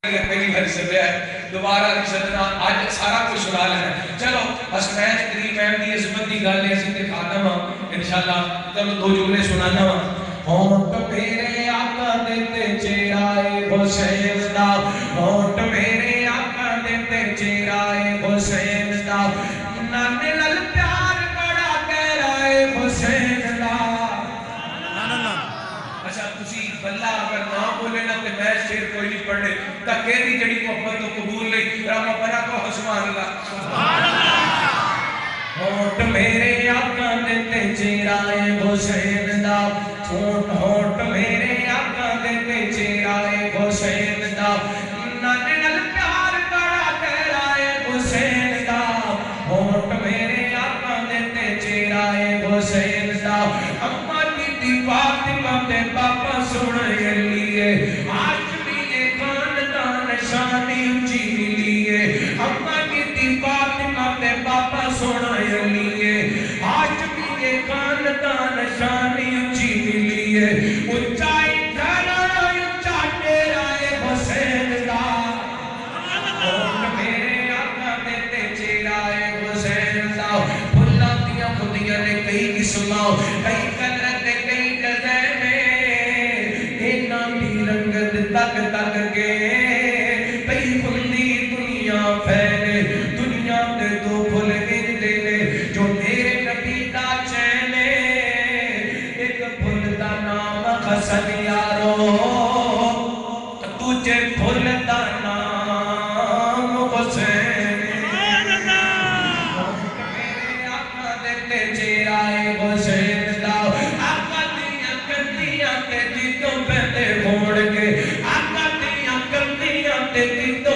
پہلی بار سنیا ہے دوبارہ نہیں سننا آج سارا کچھ سنا لینا چلو حسنین کریم احمد دی عظمت دی گل ہے سی تے خاتم انشاءاللہ چلو دو جملے سنانا وا ہونٹ میرے آقا دیتے چہرائے حسین دا ہونٹ میرے آقا دیتے چہرائے حسین دا نانے نال پیار بڑا گہرائے حسین دا اچھا تسی بلہ اگر نہ بولے نا تے میں شیر کوئی نہیں پڑھے تکے دی جڑی محبت تو قبول نہیں رحمہ بنا کو سبحان اللہ سبحان اللہ ہونٹ میرے آقا دیتے چہرائے حسین دا ہونٹ میرے آقا دیتے چہرائے حسین دا نانے نال پیار بڑا گہرائے حسین دا ہونٹ میرے آقا دیتے چہرائے حسین دا اما کی فاطمہ تے پاپا سنے لیے آج بھی یہ خاندان شانی اونچی لیے اما کی فاطمہ تے پاپا سنے لیے آج بھی یہ خاندان شانی اونچی لیے اونچائی جانا اونچا تیرا حسین دا ہونٹ میرے آقا دیتے چہرائے حسین دا بھلا دیا خودیاں نے کئی قسمہ کئی قدرت کئی ڈزینے اینا بھی رنگت تک تک کے کئی کھلی دنیا پھیلے دنیا دے دو بھول گر دینے جو میرے نبی دا چینے ایک بھول دا نام حسن یارو تجھے بھول دا نام حسین میرے آقا دیتے چہرائے حسین دا آقا دیاں کندیاں تے جیتوں پہتے گھوڑ کے آقا دیاں کندیاں تے جیتوں